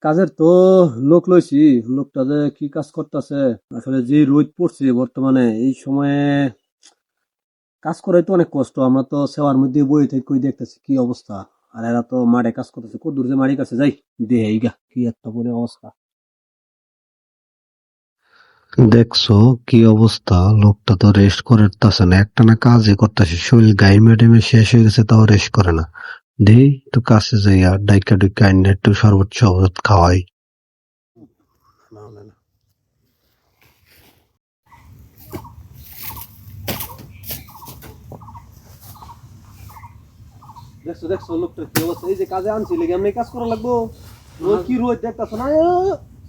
কাজের তো লোক লইছি, লোকটা যে কি কাজ করতেছে আসলে, যে রোদ পড়ছে বর্তমানে এই সময়ে কাজ করাই তো অনেক কষ্ট। আমরা তো সেওয়ার মধ্যে বই থেকে কই দেখতেছি কি অবস্থা, আর এরা তো মাঠে কাজ করতেছে। কত দূর যে মাঠের কাছে যাই দেহে গা কি একটা করে অবস্থা। দেখছো কি অবস্থা? লোকটা তো রেস্ট করতেছে না, একটানা কাজই করতেছে, শরীর গায়ে মেডেমে শেষ হয়ে গেছে, তাও রেস্ট করে না। দেই একটু কাছে যাই আর ডাইকা ডুইকা আইনে একটু শরবত শরবত খাওয়াই। না না না, দেখছো দেখছো লোকটা কি অবস্থা। এই যে কাজে আনছি লেগে এমনি কাজ করা লাগবো। রোদ কি রোদ দেখতেছো না?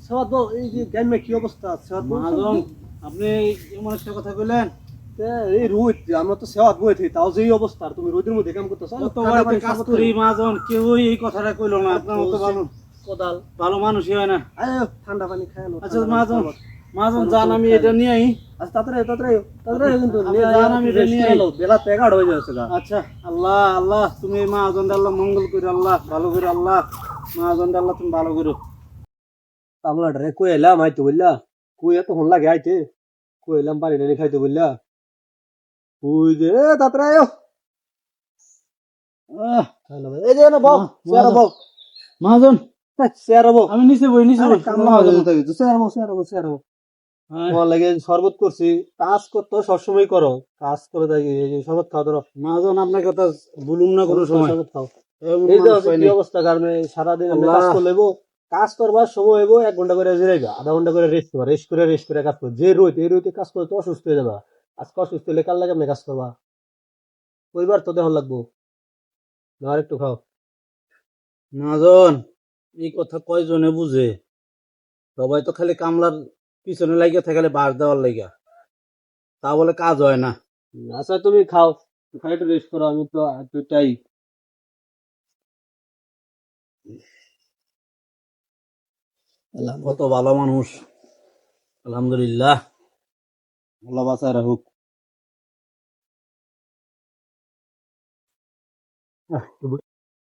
সেওয়াত বল, এই যে গাইমে কি অবস্থা সেওয়াত বল। আপনি এমন একটা কথা কইলেন। এই রোদ, আমরা তো সেওয়াত বই থাকি, তাও যে এই অবস্থা, আর তুমি রোদের মধ্যে কাম করতেছো। কত বাড়িতে কাজ করি মাজন, কেউই এই কথাটা কইলো না। আপনার মতো ভালো কোদাল ভালো মানুষই হয় না। আয়, ঠান্ডা পানি খায়। আচ্ছা মাজন, মাজন যান, আমি এটা নিয়ে আই। আচ্ছা তাড়াতাড়ি তাড়াতাড়ি তাড়াতাড়ি, কিন্তু আপনি যান, আমি এটা নিয়ে আই। বেলা তো 11 হয়ে যাচ্ছে গা। আচ্ছা, আল্লাহ আল্লাহ, তুমি এই মাজন আল্লাহ মঙ্গল করে, আল্লাহ ভালো করে, আল্লাহ মাজন আল্লাহ তুমি ভালো করো। কামলাটা রে কই এলাম আইতে বললা, কই এত হন লাগে আইতে, কই এলাম পানি টানি খাইতে বললা। ওই যে তাড়াতাড়ি আয়ো। এই যে না বক চেয়ারে বক মাজন, চেয়ারে বক। আমি নিচে বই, নিচে বই। কামলা হয়ে যেতে হইতো। চেয়ারে বক চেয়ারে বক চেয়ারে বক। তোমার লাগে শরবত করছি। কাজ করতে সবসময় করো, কাজ করে থাকি। এই যে শরবত খাও ধরো। মাজন, আপনার কথা বলুন না কোনো সময়। শরবত খাও। এই যে কি অবস্থা, কারণ সারাদিন আমরা কাজ করে লইবো। কাজ করবার সময় হইব 1 ঘন্টা করে জিরাইবা, আধা ঘন্টা করে রেস্ট করবা, রেস্ট করে কাজ করো। যে রোদ, এই রোদে কাজ করে তো অসুস্থ হয়ে যাবা। আজকে অসুস্থ হলে কাল লাগে আপনি কাজ করবা। পরিবার তো দেখার লাগবো না। আর একটু খাও। মাজন, এই কথা কয়জনে বুঝে? সবাই তো খালি কামলার পিছনে লাগিয়ে থাকে, খালি বাস দেওয়ার লাগিয়া, তা বলে কাজ হয় না। আচ্ছা তুমি খাও, খাই একটু রেস্ট করো। আমি তো দুটাই কত ভালো মানুষ, আলহামদুলিল্লাহ, আল্লাহ বাঁচায় রাখুক।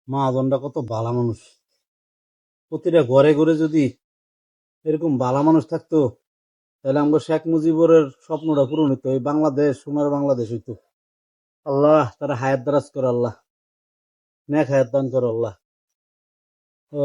মহাজনটা কত ভালো মানুষ। প্রতিটা ঘরে ঘরে যদি এরকম ভালো মানুষ থাকতো, তাহলে আমরা শেখ মুজিবুরের স্বপ্নটা পূরণ হইতো, এই বাংলাদেশ সোনার বাংলাদেশ হইতো। আল্লাহ তারা হায়াত দারাজ করো, আল্লাহ নেক হায়াত দান করো আল্লাহ। ও